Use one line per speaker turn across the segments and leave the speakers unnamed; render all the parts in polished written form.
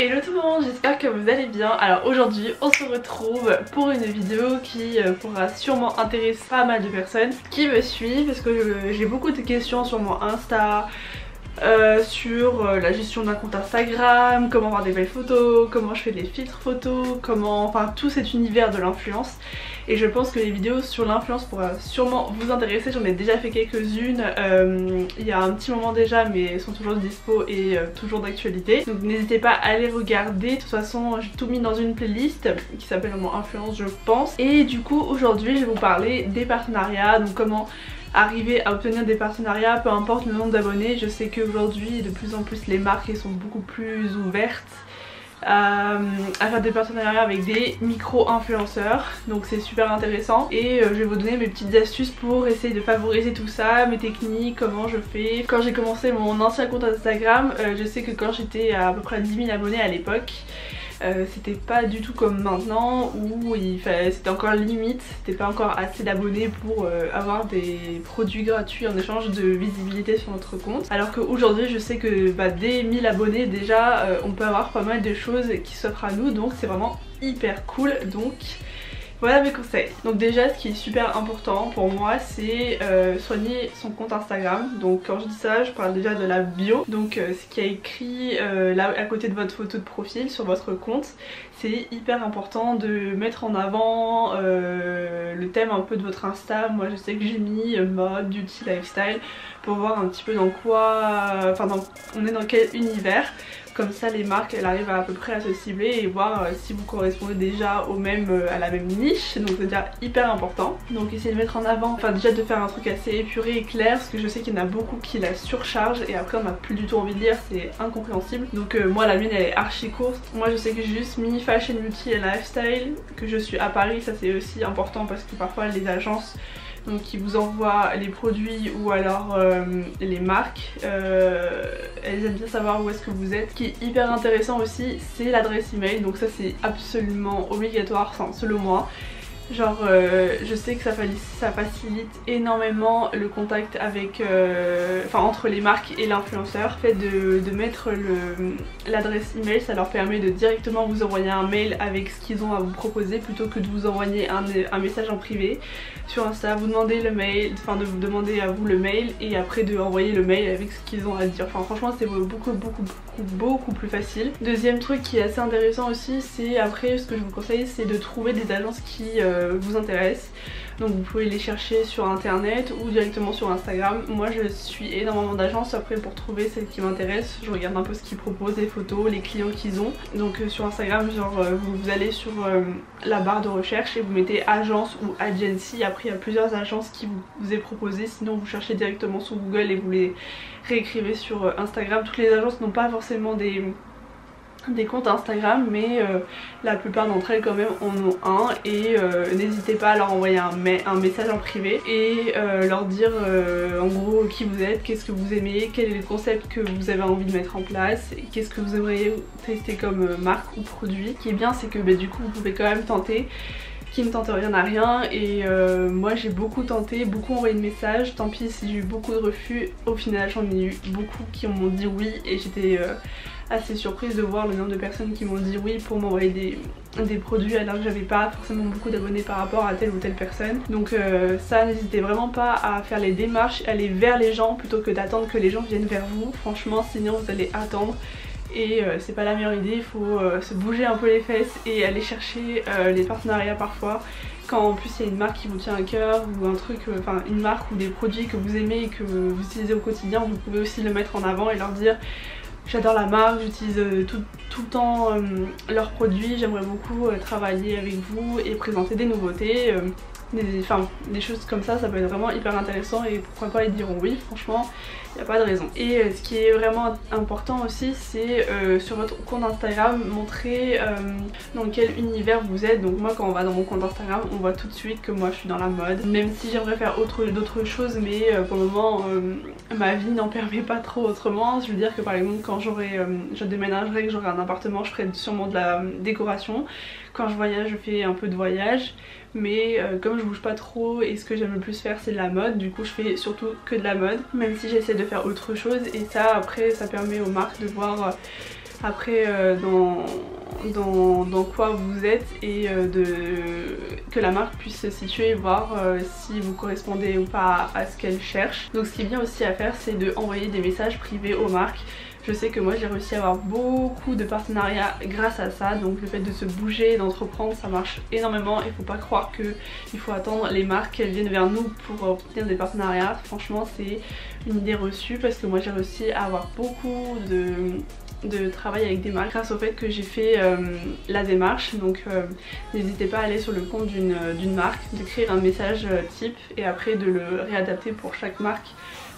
Hello tout le monde, j'espère que vous allez bien. Alors aujourd'hui on se retrouve pour une vidéo qui pourra sûrement intéresser pas mal de personnes qui me suivent, parce que j'ai beaucoup de questions sur mon Insta, sur la gestion d'un compte Instagram, comment avoir des belles photos, comment je fais des filtres photos, comment, enfin tout cet univers de l'influence. Et je pense que les vidéos sur l'influence pourraient sûrement vous intéresser. J'en ai déjà fait quelques-unes il y a un petit moment déjà, mais elles sont toujours dispo et toujours d'actualité. Donc n'hésitez pas à les regarder. De toute façon j'ai tout mis dans une playlist qui s'appelle mon influence je pense. Et du coup aujourd'hui je vais vous parler des partenariats, donc comment arriver à obtenir des partenariats, peu importe le nombre d'abonnés. Je sais qu'aujourd'hui de plus en plus les marques sont beaucoup plus ouvertes à faire des partenariats avec des micro-influenceurs, donc c'est super intéressant. Et je vais vous donner mes petites astuces pour essayer de favoriser tout ça, mes techniques, comment je fais. Quand j'ai commencé mon ancien compte Instagram, je sais que quand j'étais à peu près 10 000 abonnés à l'époque, c'était pas du tout comme maintenant où c'était encore limite, c'était pas encore assez d'abonnés pour avoir des produits gratuits en échange de visibilité sur notre compte. Alors qu'aujourd'hui je sais que dès 1000 abonnés déjà on peut avoir pas mal de choses qui s'offrent à nous, donc c'est vraiment hyper cool. Donc voilà mes conseils. Donc déjà ce qui est super important pour moi c'est soigner son compte Instagram. Donc quand je dis ça je parle déjà de la bio, donc ce qui est écrit là à côté de votre photo de profil sur votre compte. C'est hyper important de mettre en avant le thème un peu de votre Insta. Moi je sais que j'ai mis mode, beauty, lifestyle pour voir un petit peu dans quoi, on est dans quel univers. Comme ça les marques elles arrivent à peu près à se cibler et voir si vous correspondez déjà à la même niche, donc c'est déjà hyper important. Donc essayez de mettre en avant, déjà de faire un truc assez épuré et clair, parce que je sais qu'il y en a beaucoup qui la surchargent et après on n'a plus du tout envie de lire, c'est incompréhensible. Donc moi la mienne elle est archi courte. Moi je sais que j'ai juste mis fashion, beauty et lifestyle, que je suis à Paris, ça c'est aussi important parce que parfois les agences donc qui vous envoient les produits ou alors les marques, elles aiment bien savoir où est-ce que vous êtes. Ce qui est hyper intéressant aussi c'est l'adresse email, donc ça c'est absolument obligatoire, selon moi. Genre je sais que ça facilite énormément le contact avec entre les marques et l'influenceur. Le fait de mettre l'adresse email, ça leur permet de directement vous envoyer un mail avec ce qu'ils ont à vous proposer, plutôt que de vous envoyer un message en privé sur Insta. Vous demandez le mail, de vous demander à vous le mail et après de envoyer le mail avec ce qu'ils ont à dire. Franchement c'est beaucoup plus facile. Deuxième truc qui est assez intéressant aussi, c'est après ce que je vous conseille, c'est de trouver des agences qui vous intéressent. Donc vous pouvez les chercher sur internet ou directement sur Instagram. Moi je suis énormément d'agences, après pour trouver celles qui m'intéressent je regarde un peu ce qu'ils proposent, les photos, les clients qu'ils ont. Donc sur Instagram vous allez sur la barre de recherche et vous mettez agence ou agency. Après il y a plusieurs agences qui vous est proposé, sinon vous cherchez directement sur Google et vous les réécrivez sur Instagram. Toutes les agences n'ont pas forcément des comptes Instagram, mais la plupart d'entre elles quand même en ont un. Et n'hésitez pas à leur envoyer un message en privé et leur dire en gros qui vous êtes, qu'est-ce que vous aimez, quel est le concept que vous avez envie de mettre en place, qu'est-ce que vous aimeriez tester comme marque ou produit. Ce qui est bien c'est que du coup vous pouvez quand même tenter. Qui ne tente rien à rien, et moi j'ai beaucoup tenté, beaucoup envoyé de messages, tant pis si j'ai eu beaucoup de refus. Au final j'en ai eu beaucoup qui m'ont dit oui et j'étais assez surprise de voir le nombre de personnes qui m'ont dit oui pour m'envoyer des produits alors que j'avais pas forcément beaucoup d'abonnés par rapport à telle ou telle personne. Donc ça, n'hésitez vraiment pas à faire les démarches, aller vers les gens plutôt que d'attendre que les gens viennent vers vous. Franchement sinon vous allez attendre et c'est pas la meilleure idée. Il faut se bouger un peu les fesses et aller chercher les partenariats parfois. Quand en plus il y a une marque qui vous tient à cœur ou un truc, une marque ou des produits que vous aimez et que vous utilisez au quotidien, vous pouvez aussi le mettre en avant et leur dire j'adore la marque, j'utilise tout le temps leurs produits, j'aimerais beaucoup travailler avec vous et présenter des nouveautés. Des choses comme ça, ça peut être vraiment hyper intéressant et pourquoi pas ils diront oui, franchement il n'y a pas de raison. Et ce qui est vraiment important aussi c'est sur votre compte Instagram montrer dans quel univers vous êtes. Donc moi quand on va dans mon compte Instagram on voit tout de suite que moi je suis dans la mode, même si j'aimerais faire d'autres choses, mais pour le moment ma vie n'en permet pas trop autrement. Je veux dire que par exemple quand je déménagerai, que j'aurai un appartement, je ferai sûrement de la décoration. Quand je voyage je fais un peu de voyage, mais comme je bouge pas trop et ce que j'aime le plus faire c'est de la mode, du coup je fais surtout que de la mode, même si j'essaie de faire autre chose. Et ça après ça permet aux marques de voir après dans quoi vous êtes et que la marque puisse se situer et voir si vous correspondez ou pas à ce qu'elle cherche. Donc ce qui est bien aussi à faire, c'est d'envoyer des messages privés aux marques. Je sais que moi j'ai réussi à avoir beaucoup de partenariats grâce à ça, donc le fait de se bouger et d'entreprendre, ça marche énormément. Il faut pas croire qu'il faut attendre les marques qu'elles viennent vers nous pour obtenir des partenariats. Franchement c'est une idée reçue, parce que moi j'ai réussi à avoir beaucoup de travail avec des marques grâce au fait que j'ai fait la démarche. Donc n'hésitez pas à aller sur le compte d'une marque, d'écrire un message type et après de le réadapter pour chaque marque.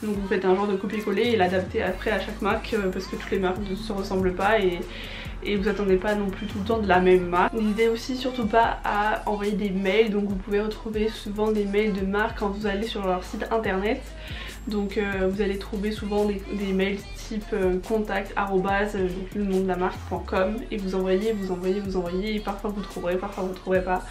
Donc vous faites un genre de copier-coller et l'adapter après à chaque marque, parce que toutes les marques ne se ressemblent pas et vous attendez pas non plus tout le temps de la même marque. N'hésitez aussi surtout pas à envoyer des mails, donc vous pouvez retrouver souvent des mails de marques quand vous allez sur leur site internet. Donc vous allez trouver souvent des mails type contact arrobase, donc le nom de la marque.com, et vous envoyez et parfois vous trouverez, parfois vous trouverez pas.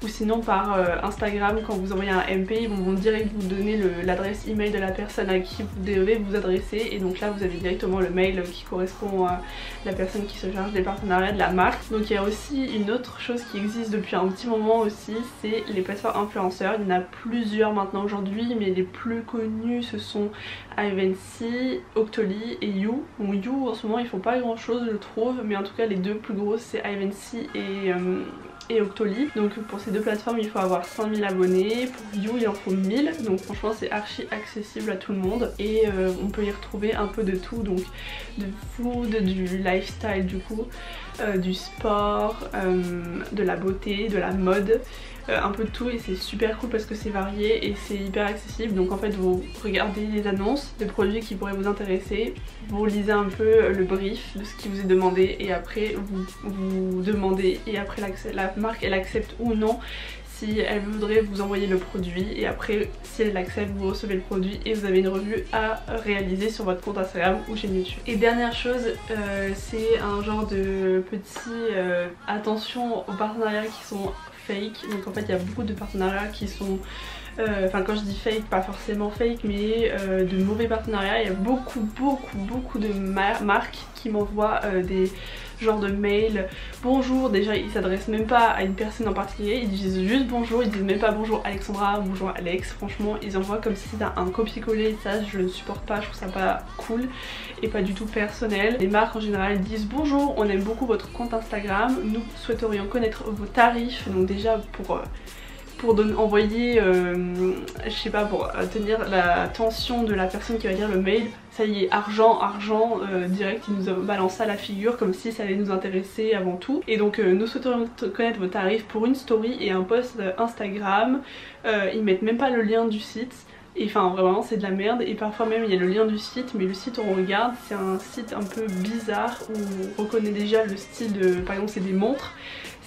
Ou sinon par Instagram, quand vous envoyez un MP, ils vont direct vous donner l'adresse email de la personne à qui vous devez vous adresser, et donc là vous avez directement le mail qui correspond à la personne qui se charge des partenariats de la marque. Donc il y a aussi une autre chose qui existe depuis un petit moment aussi, c'est les plateformes influenceurs. Il y en a plusieurs maintenant aujourd'hui, mais les plus connus ce sont Ivancy, Octoly et You. Bon, You en ce moment ils font pas grand chose je trouve, mais en tout cas les deux plus grosses c'est Ivancy et Octoly. Donc pour ces deux plateformes il faut avoir 5000 abonnés, pour You il en faut 1000, donc franchement c'est archi accessible à tout le monde et on peut y retrouver un peu de tout, donc de food, du lifestyle du coup, du sport, de la beauté, de la mode, un peu de tout, et c'est super cool parce que c'est varié et c'est hyper accessible. Donc en fait vous regardez les annonces des produits qui pourraient vous intéresser, vous lisez un peu le brief de ce qui vous est demandé et après vous demandez, et après la marque elle accepte ou non si elle voudrait vous envoyer le produit, et après si elle l'accepte vous recevez le produit et vous avez une revue à réaliser sur votre compte Instagram ou chaîne YouTube. Et dernière chose, c'est un genre de petit attention aux partenariats qui sont fake. Donc en fait il y a beaucoup de partenariats qui sont enfin quand je dis fake, pas forcément fake, mais de mauvais partenariats. Il y a beaucoup de marques qui m'envoient des genres de mails. Bonjour, déjà ils s'adressent même pas à une personne en particulier, ils disent juste bonjour, ils disent même pas bonjour Alexandra, bonjour Alex. Franchement ils envoient comme si c'était un copier-coller, ça je ne supporte pas, je trouve ça pas cool et pas du tout personnel. Les marques en général disent bonjour, on aime beaucoup votre compte Instagram, nous souhaiterions connaître vos tarifs. Donc déjà pour envoyer, je sais pas, pour tenir l'attention de la personne qui va lire le mail, ça y est, argent, direct, il nous a balancé à la figure comme si ça allait nous intéresser avant tout. Et donc nous souhaiterions connaître vos tarifs pour une story et un post Instagram. Ils mettent même pas le lien du site. Et enfin vraiment c'est de la merde, et parfois même il y a le lien du site, mais le site on regarde, c'est un site un peu bizarre où on reconnaît déjà le style de, par exemple c'est des montres,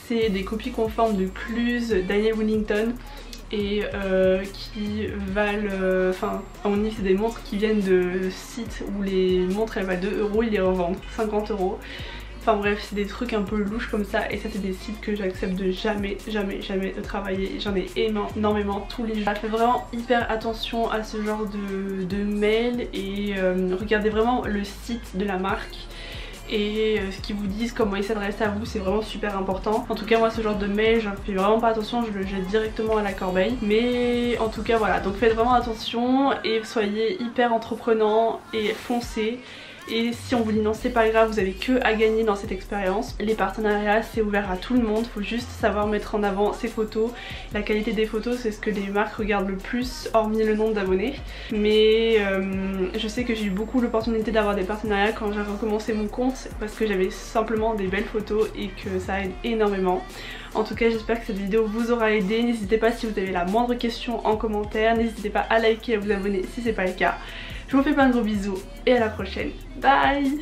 c'est des copies conformes de Cluse, Daniel Wellington, et qui valent, enfin à mon avis c'est des montres qui viennent de sites où les montres elles valent 2 €, ils les revendent 50 €. Enfin bref, c'est des trucs un peu louches comme ça, et ça c'est des sites que j'accepte de jamais de travailler. J'en ai énormément tous les jours. Faites vraiment hyper attention à ce genre de mail, et regardez vraiment le site de la marque et ce qu'ils vous disent, comment ils s'adressent à vous, c'est vraiment super important. En tout cas moi ce genre de mail j'en fais vraiment pas attention, je le jette directement à la corbeille. Mais en tout cas voilà, donc faites vraiment attention et soyez hyper entreprenant et foncez. Et si on vous dit non c'est pas grave, vous avez que à gagner dans cette expérience. Les partenariats c'est ouvert à tout le monde, faut juste savoir mettre en avant ses photos. La qualité des photos c'est ce que les marques regardent le plus, hormis le nombre d'abonnés. Mais je sais que j'ai eu beaucoup l'opportunité d'avoir des partenariats quand j'ai recommencé mon compte, parce que j'avais simplement des belles photos et que ça aide énormément. En tout cas j'espère que cette vidéo vous aura aidé. N'hésitez pas si vous avez la moindre question en commentaire, n'hésitez pas à liker et à vous abonner si c'est pas le cas. Je vous fais plein de gros bisous et à la prochaine. Bye!